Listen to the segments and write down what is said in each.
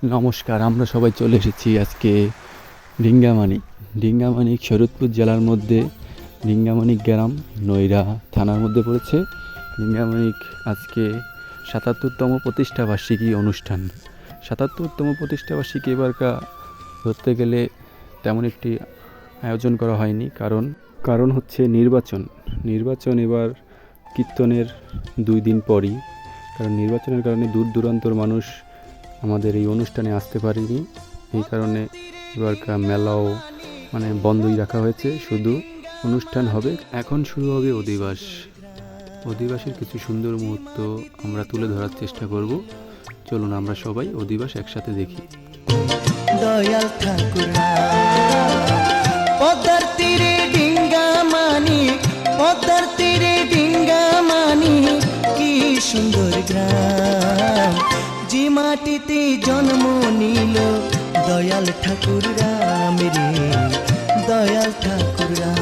নমস্কার, আমরা সবাই চলে এসেছি আজকে ডিঙ্গামানিক। ডিঙ্গামানিক শরৎপুর জেলার মধ্যে ডিঙ্গামানিক গ্রাম, নৈরা থানার মধ্যে পড়েছে। ডিঙ্গামানিক আজকে ৭৭তম প্রতিষ্ঠাবার্ষিকী অনুষ্ঠান। ৭৭তম প্রতিষ্ঠাবার্ষিকী এবারকার ধরতে গেলে তেমন একটি আয়োজন করা হয়নি, কারণ হচ্ছে নির্বাচন এবার কীর্তনের 2 দিন পরই। কারণ নির্বাচনের কারণে দূর দূরান্তর মানুষ আমাদের এই অনুষ্ঠানে আসতে পারেনি। এই কারণে এবারকার মেলাও বন্ধই রাখা হয়েছে, শুধু অনুষ্ঠান হবে। এখন শুরু হবে অধিবাসের কিছু সুন্দর মুহূর্ত আমরা তুলে ধরার চেষ্টা করব। চলুন আমরা সবাই অধিবাস একসাথে দেখি। দয়াল ঠাকুর পদ্মার তীরে ডিঙ্গামানিক, পদ্মার তীরে ডিঙ্গামানিক, কি সুন্দর গ্রাম। যে মাটিতে জন্ম নিল দয়াল ঠাকুর রাম রে, দয়াল ঠাকুর রাম।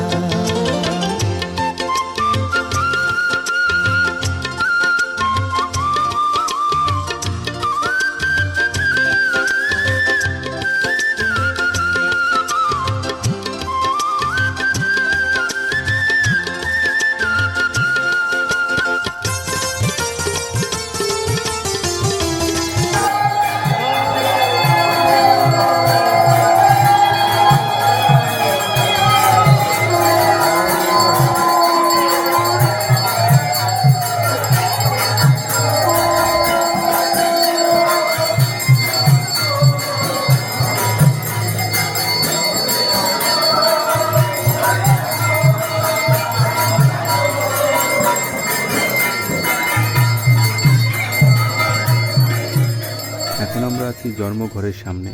এখন আমরা আছি জন্মঘরের সামনে।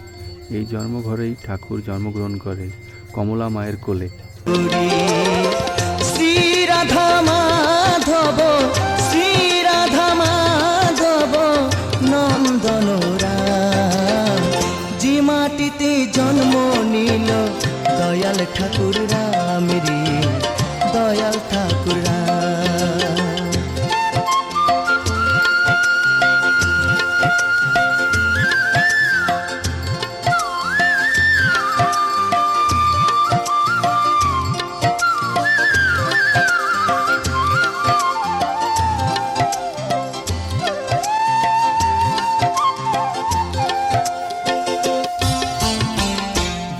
এই জন্মঘরেই ঠাকুর জন্মগ্রহণ করে কমলা মায়ের কোলে। শ্রী রাধা মাধব, শ্রী রাধা মাধব নন্দন রাম। যে মাটিতে জন্ম নিল দয়াল ঠাকুর রাম রে, দয়াল ঠাকুর রাম।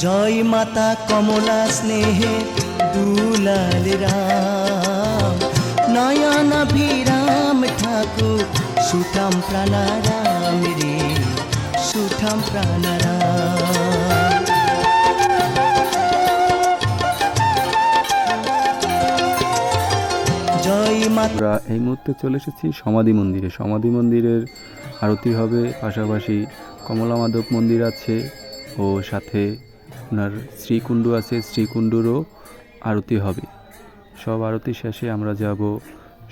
জয় মাতা কমলা স্নেহে দুলাল রাম, নয়নাভিরাম ঠাকুর সুঠাম প্রাণারাম রে, সুঠাম প্রাণারাম। জয় মাতা। আমরা এই মুহূর্তে চলে এসেছি সমাধি মন্দিরের আরতি হবে, পাশাপাশি কমলা মাধব মন্দির আছে ও সাথে ওনার শ্রীকুণ্ড আছে, শ্রীকুণ্ডরও আরতি হবে। সব আরতি শেষে আমরা যাব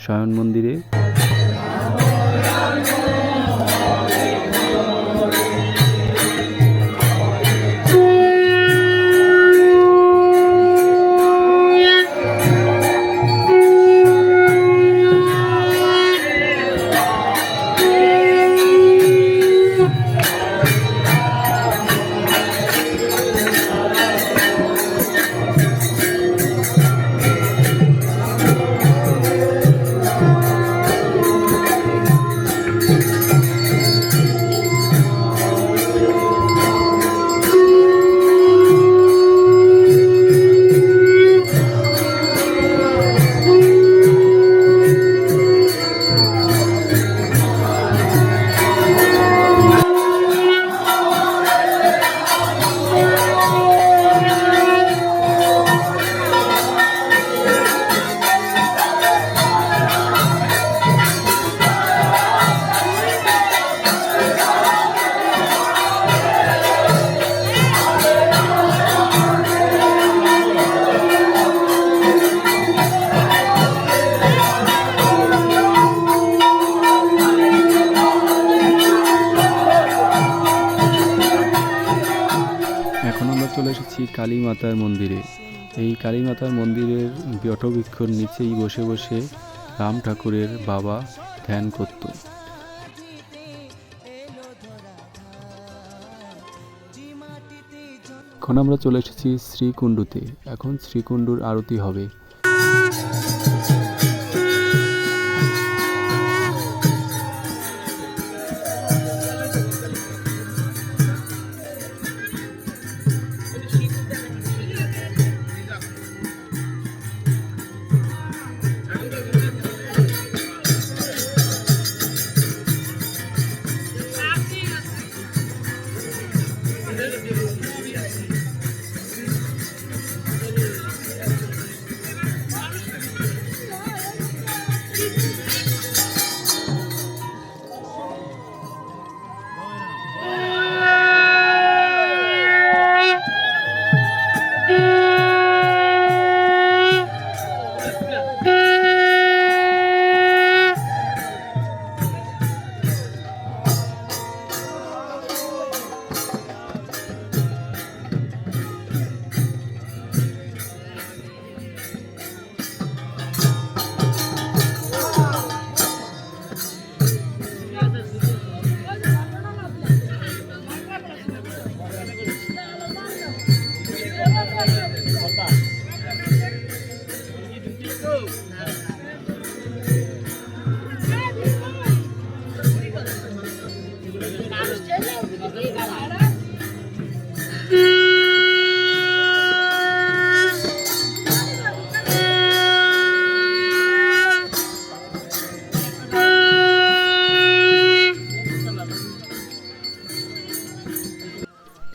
শয়ন মন্দিরে। এখন আমরা চলে এসেছি কালী মাতার মন্দিরে। এই কালী মাতার মন্দিরের বটবৃক্ষর নিচেই বসে বসে রাম ঠাকুরের বাবা ধ্যান করত। এখন আমরা চলে এসেছি শ্রীকুণ্ডুতে। এখন শ্রীকুণ্ডুর আরতি হবে।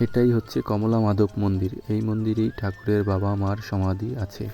এটাই হচ্ছে কমলা মাধব মন্দির। এই মন্দিরেই ঠাকুরের বাবা মার সমাধি আছে।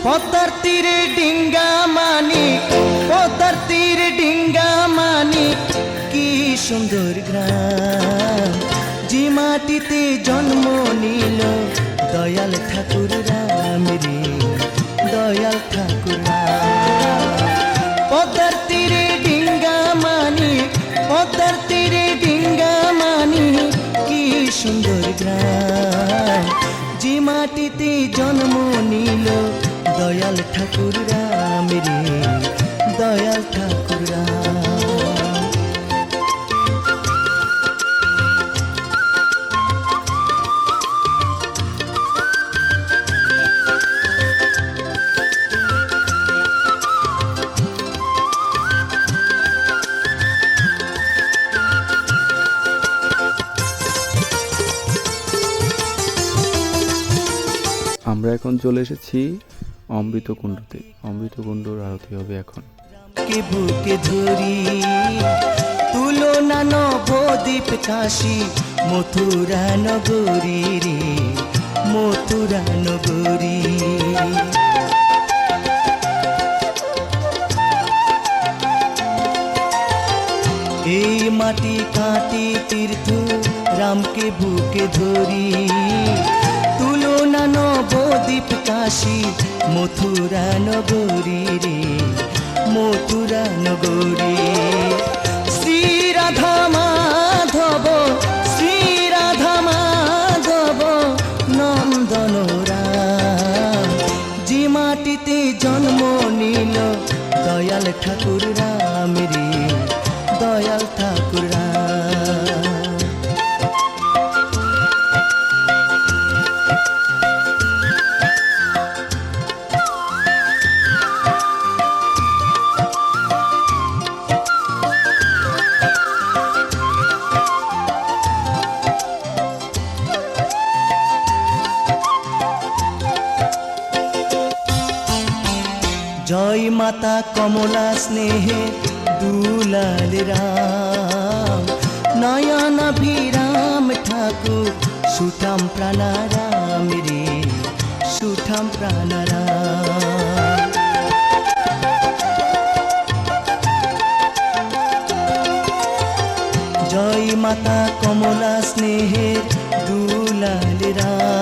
পদ্মার তীরে ডিঙ্গা মানিক, পদ্মার তীরে ডিঙ্গা মানিক, কি সুন্দর গ্রাম। যে মাটিতে জন্ম নিল দয়াল ঠাকুর রাম রে, দয়াল ঠাকুর রাম। পদ্মার তীরে ডিঙ্গা মানিক, পদ্মার তীরে ডিঙ্গা মানিক, কি সুন্দর গ্রাম। যে মাটিতে জন্ম নিল দয়াল ঠাকুর রাম রে, দয়াল ঠাকুর রাম। আমরা এখন চলে এসেছি অমৃতকুণ্ডতে। অমৃতকুণ্ডর আরতি হবে এখন। কে বুকে ধরি তুলনা নবদ্বীপ কাশী, মথুরা নগরী রে, মথুরা নগরী। এই মাটি কাটি তীর্থ রামকে বুকে ধরি, তুলনা নবদ্বীপ কাশী, মথুরা নগরী রে, মথুরা নগরী। শ্রী রাধা মাধব, শ্রী রাধা মাধব নন্দ মাতা কমলা স্নেহে দুলাল রাম, নয়নাভিরাম ঠাকুর সুঠাম প্রাণারাম রে, সুঠাম প্রাণারাম। জয় মাতা কমলা স্নেহের দুলাল রাম।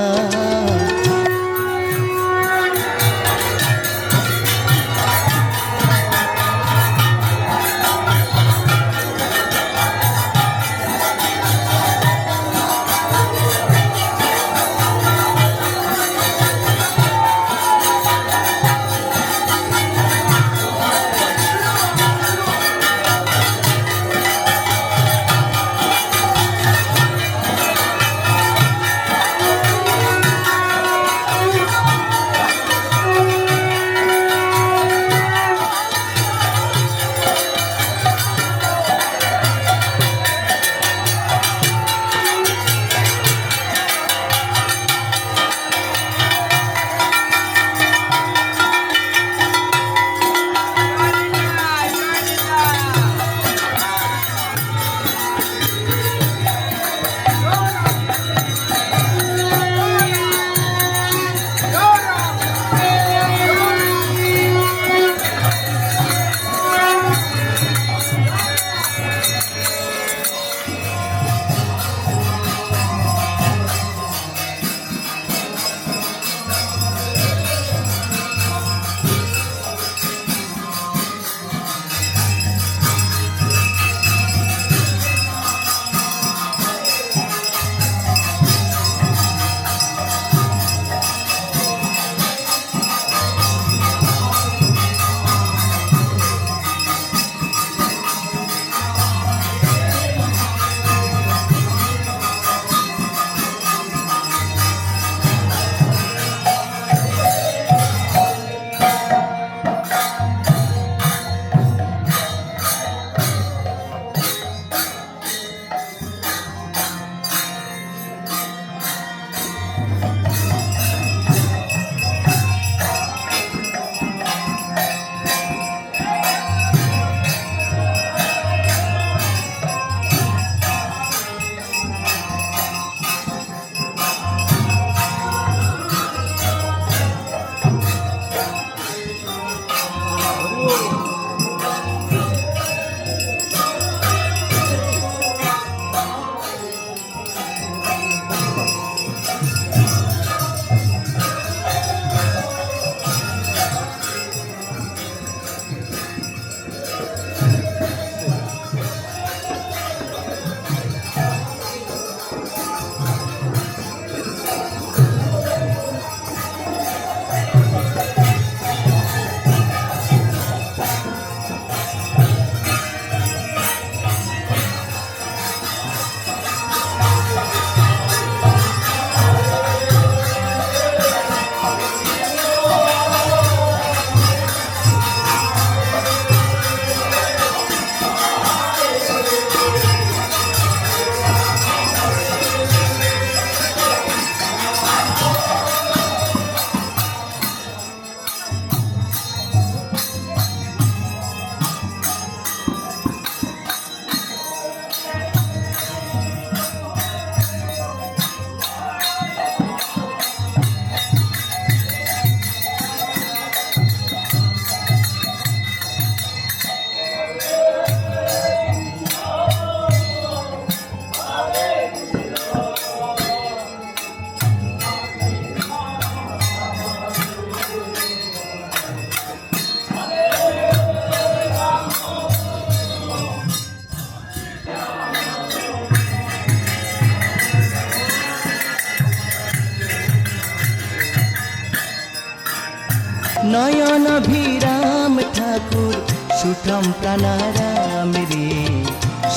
নয়নাভিরাম ঠাকুর সুঠাম প্রাণারাম রে,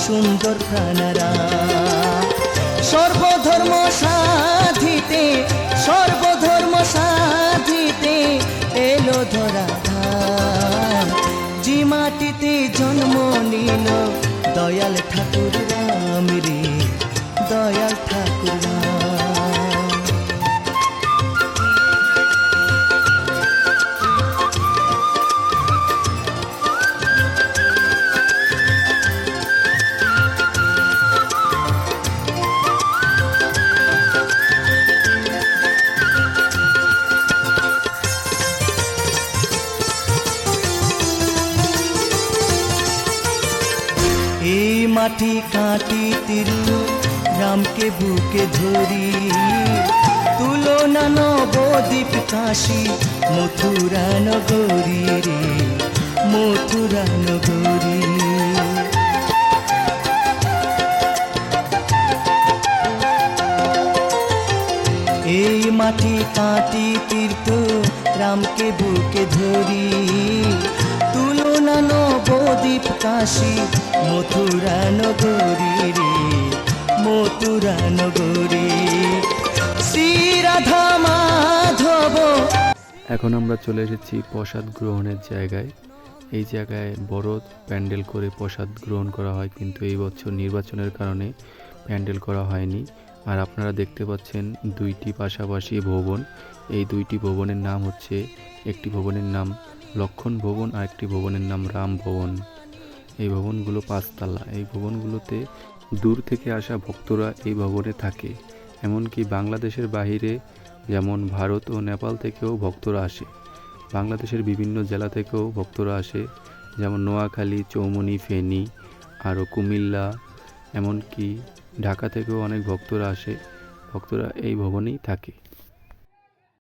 সুন্দর প্রাণারাম। সর্বধর্ম সাধিতে, সর্বধর্ম সাধিতে এলো ধরাধাম। যে মাটিতে জন্ম নিল দয়াল ঠাকুর রাম রে, দয়াল ঠাকুর রাম। মাটি কাটি তিরু রামকে বুকে ধরি, তুলনা নবদ্বীপ কাশী মথুরা নগরী রে, মথুরা নগরী। এই মাটি কাটি তীর্থ রামকে বুকে ধরি, তুলনা নবদ্বীপ কাশী মথুরা নগরী রে, মথুরা নগরী। শ্রী রাধা মাধব। এখন আমরা চলে এসেছি প্রসাদ গ্রহণের জায়গায়। এই জায়গায় বড় প্যান্ডেল করে প্রসাদ গ্রহণ করা হয়, কিন্তু এই বছর নির্বাচনের কারণে প্যান্ডেল করা হয়নি। আর আপনারা দেখতে পাচ্ছেন দুইটি পাশাপাশি ভবন। এই দুইটি ভবনের নাম হচ্ছে, একটি ভবনের নাম লক্ষণ ভবন আর একটি ভবনের নাম রাম ভবন। এই ভবনগুলো 5 তলা। এই ভবনগুলোতে দূর থেকে আসা ভক্তরা এই ভবনে থাকে। এমনকি বাংলাদেশের বাইরে যেমন ভারত ও নেপাল থেকেও ভক্তরা আসে। বাংলাদেশের বিভিন্ন জেলা থেকেও ভক্তরা আসে, যেমন নোয়াখালী, চৌমনি, ফেনী, আরও কুমিল্লা, এমনকি ঢাকা থেকেও অনেক ভক্তরা আসে। ভক্তরা এই ভবনেই থাকে।